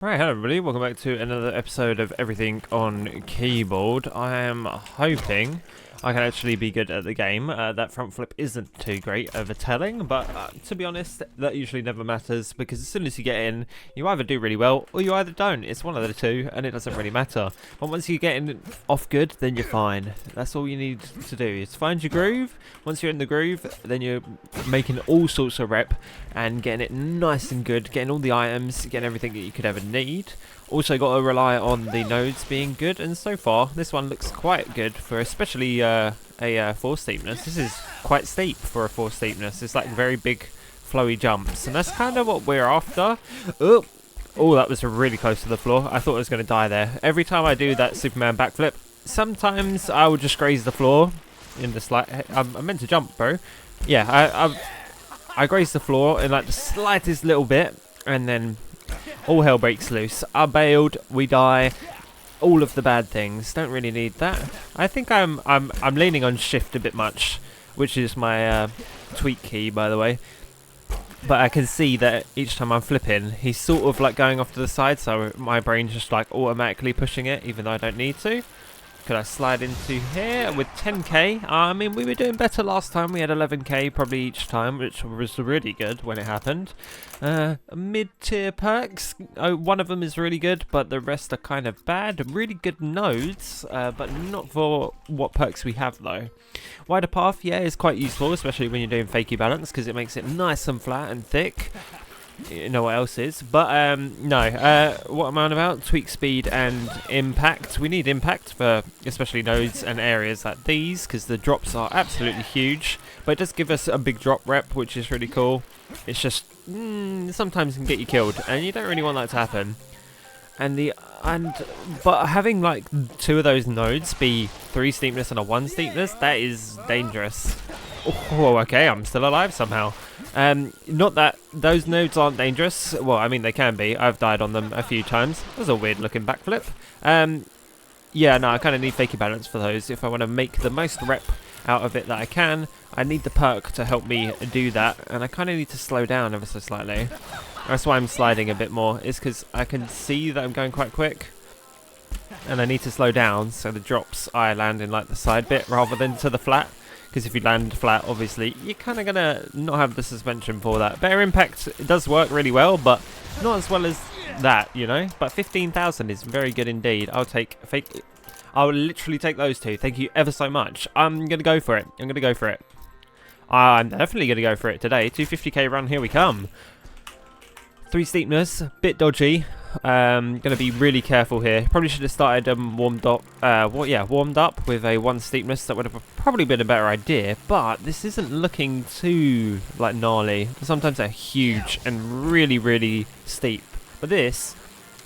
Right, hello everybody, welcome back to another episode of Everything on Keyboard. I am hoping I can actually be good at the game. That front flip isn't too great of a telling, but to be honest, that usually never matters, because as soon as you get in, you either do really well, or you either don't. It's one of the two, and it doesn't really matter. But once you get in off good, then you're fine. That's all you need to do, is find your groove. Once you're in the groove, then you're making all sorts of rep, and getting it nice and good, getting all the items, getting everything that you could ever need. Also got to rely on the nodes being good, and so far this one looks quite good for especially a 4 steepness. This is quite steep for a 4 steepness. It's like very big flowy jumps, and that's kind of what we're after. Oh, that was really close to the floor. I thought I was going to die there. Every time I do that Superman backflip, sometimes I will just graze the floor in the slight. I meant to jump, bro. Yeah, I graze the floor in like the slightest little bit, and then all hell breaks loose. I bailed, we die, all of the bad things. Don't really need that. I think I'm leaning on shift a bit much, which is my tweak key, by the way. But I can see that each time I'm flipping, he's sort of like going off to the side, so my brain's just like automatically pushing it, even though I don't need to. Could I slide into here with 10k? I mean, we were doing better last time. We had 11k probably each time, which was really good when it happened. Mid-tier perks. Oh, one of them is really good, but the rest are kind of bad. Really good nodes, but not for what perks we have, though. Wider path, yeah, is quite useful, especially when you're doing fakie balance, because it makes it nice and flat and thick. You know what else is, but no, what am I on about? Tweak speed and impact. We need impact for especially nodes and areas like these, because the drops are absolutely huge, but it does give us a big drop rep, which is really cool. It's just sometimes it can get you killed, and you don't really want that to happen. But having like 2 of those nodes be 3 steepness and a 1 steepness, that is dangerous. Oh, okay, I'm still alive somehow. Not that those nodes aren't dangerous. Well, I mean, they can be. I've died on them a few times. That was a weird looking backflip. Yeah, no, I kind of need fakie balance for those. If I want to make the most rep out of it that I can, I need the perk to help me do that. And I kind of need to slow down ever so slightly. That's why I'm sliding a bit more. Is because I can see that I'm going quite quick. And I need to slow down, so the drops I land in like the side bit rather than to the flat. Because if you land flat, obviously, you're kind of going to not have the suspension for that. Better impact, it does work really well, but not as well as that, you know? But 15,000 is very good indeed. I'll literally take those 2. Thank you ever so much. I'm going to go for it. I'm definitely going to go for it today. 250k run, here we come. 3 steepness, bit dodgy. Gonna be really careful here. Probably should have started warmed up with a 1 steepness. That would have probably been a better idea. But this isn't looking too like gnarly. Sometimes they're huge and really, really steep. But this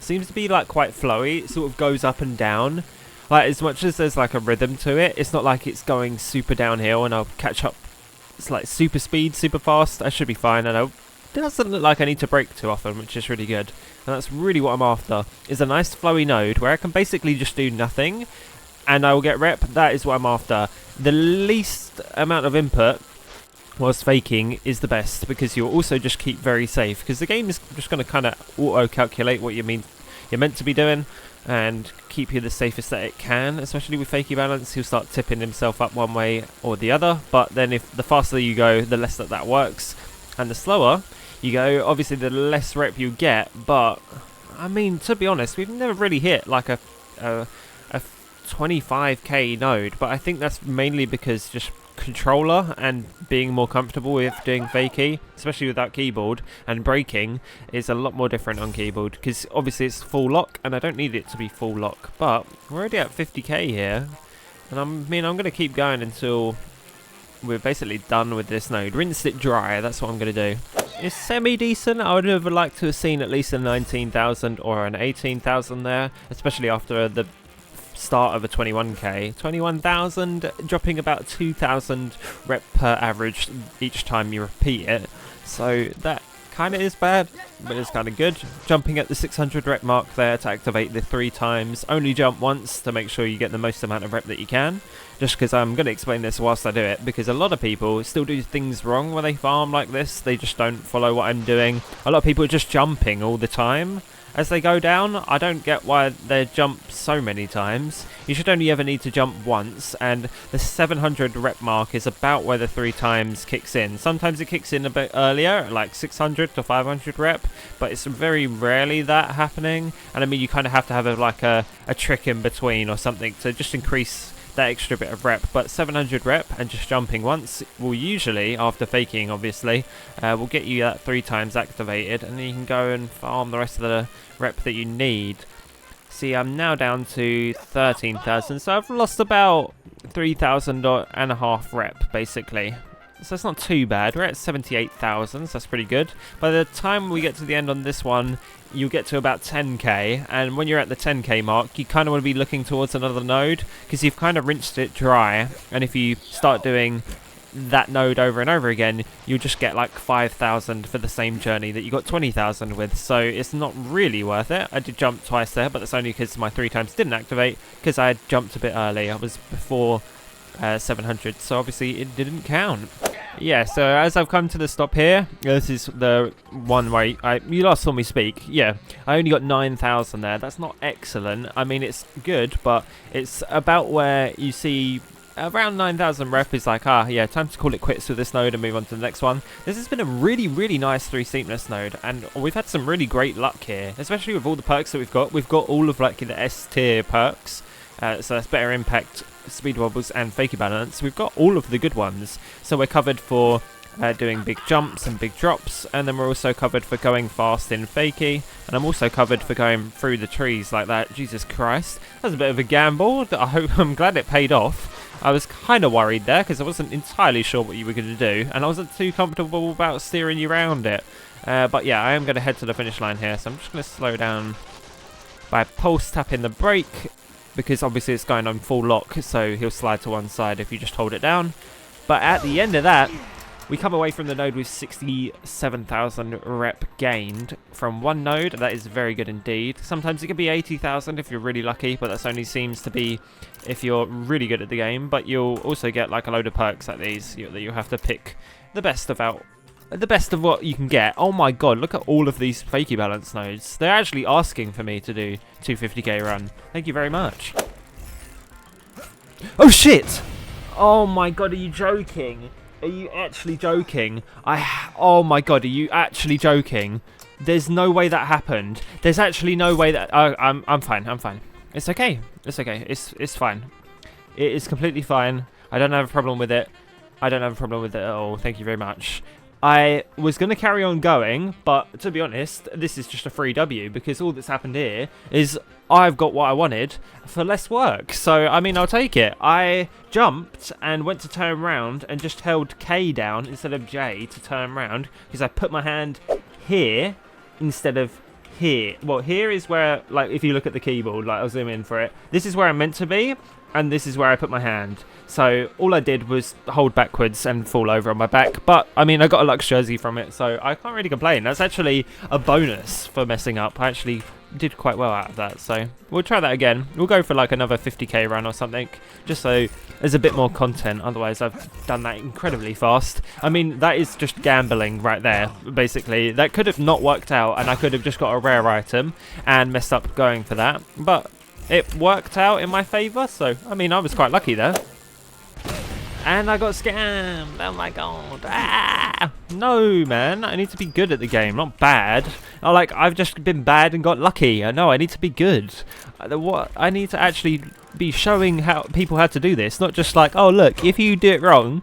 seems to be like quite flowy. It sort of goes up and down. Like as much as there's like a rhythm to it, it's not like it's going super downhill and I'll catch up. It's like super speed, super fast. I should be fine. And it doesn't look like I need to brake too often, which is really good. And that's really what I'm after, is a nice flowy node where I can basically just do nothing and I will get rep. That is what I'm after. The least amount of input whilst faking is the best, because you'll also just keep very safe, because the game is just going to kind of auto-calculate what you're meant to be doing and keep you the safest that it can. Especially with fakie balance, he'll start tipping himself up one way or the other, but then if the faster you go, the less that works, and the slower you go, obviously the less rep you get. But I mean, to be honest, we've never really hit like a 25k node, but I think that's mainly because just controller and being more comfortable with doing fakie, especially without keyboard, and braking is a lot more different on keyboard, because obviously it's full lock and I don't need it to be full lock. But we're already at 50k here, and I'm going to keep going until we're basically done with this node. Rinse it dry, that's what I'm going to do. It's semi-decent. I would have liked to have seen at least a 19,000 or an 18,000 there, especially after the start of a 21k. 21,000, dropping about 2,000 rep per average each time you repeat it. So that kind of is bad, but it's kind of good. Jumping at the 600 rep mark there to activate the 3 times. Only jump once to make sure you get the most amount of rep that you can. Just because I'm going to explain this whilst I do it, because a lot of people still do things wrong when they farm like this. They just don't follow what I'm doing. A lot of people are just jumping all the time, as they go down. I don't get why they jump so many times. You should only ever need to jump once, and the 700 rep mark is about where the 3 times kicks in. Sometimes it kicks in a bit earlier, like 600 to 500 rep, but it's very rarely that happening. And I mean, you kind of have to have a trick in between or something to just increase that extra bit of rep. But 700 rep and just jumping once will usually, after faking obviously, will get you that 3 times activated, and then you can go and farm the rest of the rep that you need. See, I'm now down to 13,000, so I've lost about 3,000 and a half rep basically. So it's not too bad. We're at 78,000, so that's pretty good. By the time we get to the end on this one, you'll get to about 10k, and when you're at the 10k mark, you kind of want to be looking towards another node, because you've kind of rinsed it dry, and if you start doing that node over and over again, you'll just get like 5,000 for the same journey that you got 20,000 with, so it's not really worth it. I did jump twice there, but that's only because my 3 times didn't activate, because I had jumped a bit early. I was before 700, so obviously it didn't count. Yeah, so as I've come to the stop here, this is the one where you last saw me speak. Yeah, I only got 9,000 there. That's not excellent. I mean, it's good, but it's about where you see around 9,000 rep is like, yeah, time to call it quits with this node and move on to the next one. This has been a really, really nice 3 steepness node, and we've had some really great luck here, especially with all the perks that we've got. We've got all of like the S tier perks, so that's better impact, speed wobbles and fakie balance. We've got all of the good ones, so we're covered for doing big jumps and big drops, and then we're also covered for going fast in fakie, and I'm also covered for going through the trees like that. Jesus Christ, that was a bit of a gamble. I'm glad it paid off. I was kind of worried there because I wasn't entirely sure what you were going to do, and I wasn't too comfortable about steering you around it. But yeah, I am going to head to the finish line here, so I'm just going to slow down by pulse tapping the brake, because obviously it's going on full lock, so he'll slide to one side if you just hold it down. But at the end of that, we come away from the node with 67,000 rep gained from one node. That is very good indeed. Sometimes it could be 80,000 if you're really lucky, but that only seems to be if you're really good at the game. But you'll also get like a load of perks like these that you'll have to pick the best of what you can get. Oh my god, look at all of these fakie balance nodes. They're actually asking for me to do 250k run. Thank you very much. Oh shit! Oh my god, are you joking? Are you actually joking? Oh my god, are you actually joking? There's no way that happened. There's actually no way that... I'm fine, I'm fine. It's okay. It's okay. It's fine. It is completely fine. I don't have a problem with it. I don't have a problem with it at all. Thank you very much. I was going to carry on going, but to be honest, this is just a free W, because all that's happened here is I've got what I wanted for less work. So, I mean, I'll take it. I jumped and went to turn around and just held K down instead of J to turn around, because I put my hand here instead of here. Well, here is where, like, if you look at the keyboard, like, I'll zoom in for it. This is where I'm meant to be, and this is where I put my hand. So all I did was hold backwards and fall over on my back. But, I mean, I got a Lux jersey from it, so I can't really complain. That's actually a bonus for messing up. I actually did quite well out of that, so we'll try that again. We'll go for like another 50k run or something, just so there's a bit more content. Otherwise, I've done that incredibly fast. I mean, that is just gambling right there, basically. That could have not worked out, and I could have just got a rare item and messed up going for that. But it worked out in my favour, so, I mean, I was quite lucky there. And I got scammed. Oh my god. Ah! No, man. I need to be good at the game, not bad. I've just been bad and got lucky. No, I need to be good. I need to actually be showing people how to do this, not just like, oh look, if you do it wrong,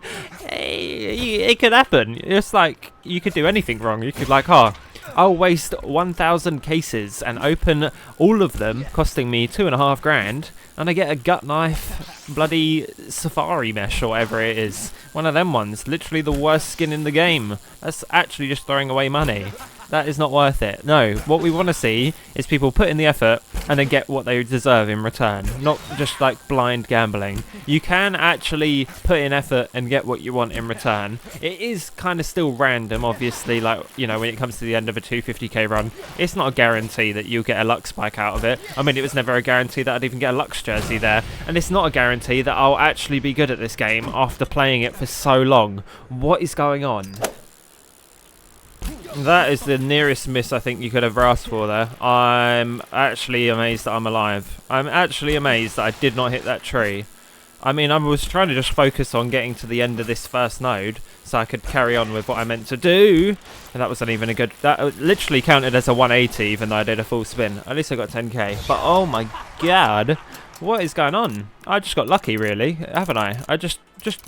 it could happen. It's like you could do anything wrong. You could like, oh, I'll waste 1,000 cases and open all of them, costing me 2.5 grand, and I get a gut knife, bloody safari mesh or whatever it is. One of them ones, literally the worst skin in the game. That's actually just throwing away money. That is not worth it. No, what we want to see is people put in the effort and then get what they deserve in return, not just like blind gambling. You can actually put in effort and get what you want in return. It is kind of still random, obviously, like, you know, when it comes to the end of a 250k run, it's not a guarantee that you'll get a Lux spike out of it. I mean, it was never a guarantee that I'd even get a Lux jersey there, and it's not a guarantee that I'll actually be good at this game after playing it for so long. What is going on? That is the nearest miss I think you could ever ask for there. I'm actually amazed that I'm alive. I'm actually amazed that I did not hit that tree. I mean, I was trying to just focus on getting to the end of this first node so I could carry on with what I meant to do. And that wasn't even a good... That literally counted as a 180 even though I did a full spin. At least I got 10k. But oh my god, what is going on? I just got lucky really, haven't I? I just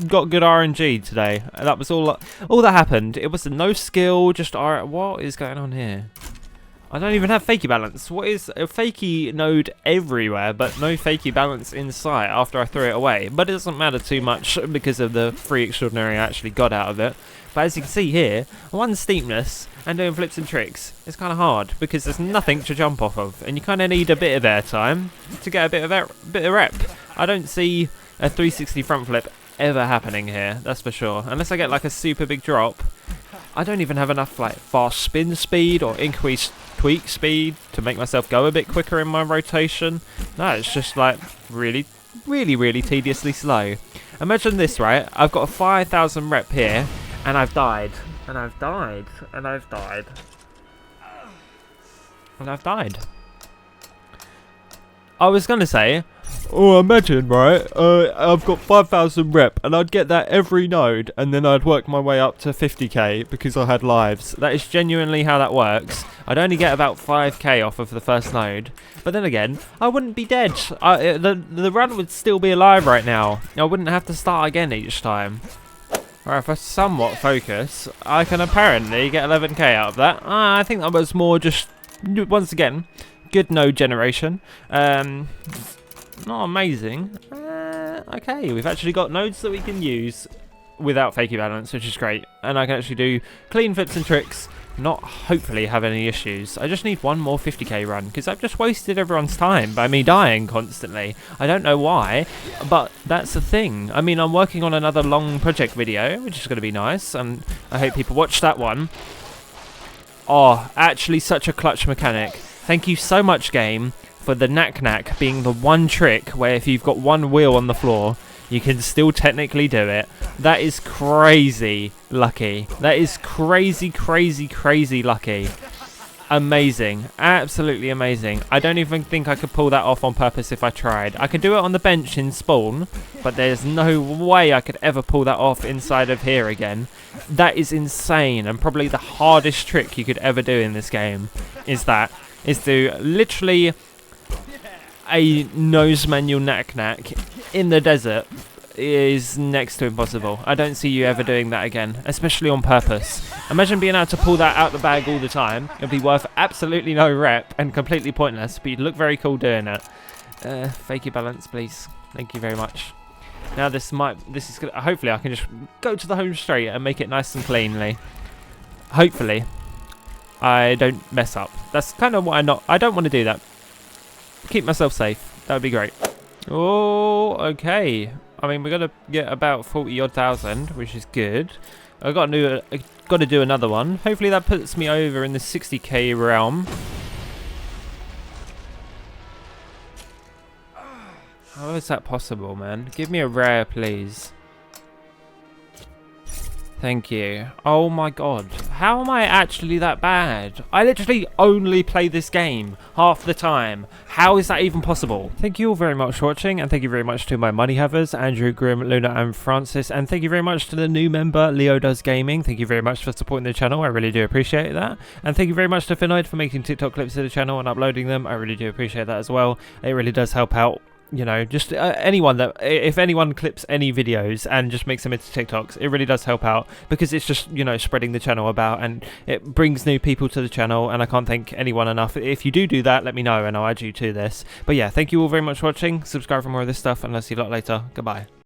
got good RNG today. That was all that happened. It was no skill, just R... What is going on here? I don't even have fakie balance. What is a fakie node everywhere, but no fakie balance in sight after I threw it away? But it doesn't matter too much because of the free extraordinary I actually got out of it. But as you can see here, one steepness and doing flips and tricks is kind of hard because there's nothing to jump off of, and you kind of need a bit of airtime to get a bit of rep. I don't see a 360 front flip ever happening here, that's for sure. Unless I get like a super big drop. I don't even have enough like fast spin speed or increased tweak speed to make myself go a bit quicker in my rotation. No, it's just like really tediously slow. Imagine this, right? I've got a 5,000 rep here and I've died. And I've died. And I've died. And I've died. I was gonna say, oh, imagine, right, I've got 5,000 rep and I'd get that every node and then I'd work my way up to 50k because I had lives. That is genuinely how that works. I'd only get about 5k off of the first node, but then again, I wouldn't be dead. The run would still be alive right now. I wouldn't have to start again each time. Alright, if I somewhat focus, I can apparently get 11k out of that. I think that was more just, once again, good node generation. Not amazing. Okay, we've actually got nodes that we can use without fakie balance, which is great. And I can actually do clean flips and tricks, not hopefully have any issues. I just need one more 50k run, because I've just wasted everyone's time by me dying constantly. I don't know why, but that's the thing. I mean, I'm working on another long project video, which is going to be nice, and I hope people watch that one. Oh, actually such a clutch mechanic. Thank you so much, game, for the knack being the one trick where if you've got one wheel on the floor, you can still technically do it. That is crazy lucky. That is crazy lucky. Amazing. Absolutely amazing. I don't even think I could pull that off on purpose if I tried. I could do it on the bench in spawn, but there's no way I could ever pull that off inside of here again. That is insane, and probably the hardest trick you could ever do in this game is to literally a nose manual knack in the desert is next to impossible. I don't see you ever doing that again, especially on purpose. Imagine being able to pull that out the bag all the time. It'd be worth absolutely no rep and completely pointless, but you'd look very cool doing it. Fakie balance, please. Thank you very much. Now this is gonna, hopefully I can just go to the home straight and make it nice and cleanly. Hopefully I don't mess up. That's kind of what I don't want to do that. Keep myself safe. That would be great. Oh, okay. I mean, we're gonna get about 40 odd thousand, which is good. I got to do another one. Hopefully that puts me over in the 60k realm. How is that possible, man? Give me a rare, please. Thank you. Oh my god. How am I actually that bad? I literally only play this game half the time. How is that even possible? Thank you all very much for watching, and thank you very much to my money havers, Andrew, Grim, Luna and Francis, and thank you very much to the new member, Leo Does Gaming. Thank you very much for supporting the channel. I really do appreciate that. And thank you very much to Finoid for making TikTok clips to the channel and uploading them. I really do appreciate that as well. It really does help out. You know, just anyone that, if anyone clips any videos and just makes them into TikToks, it really does help out, because it's just, you know, spreading the channel about, and it brings new people to the channel, and I can't thank anyone enough. If you do that, let me know and I'll add you to this. But yeah, thank you all very much for watching. Subscribe for more of this stuff, and I'll see you a lot later. Goodbye.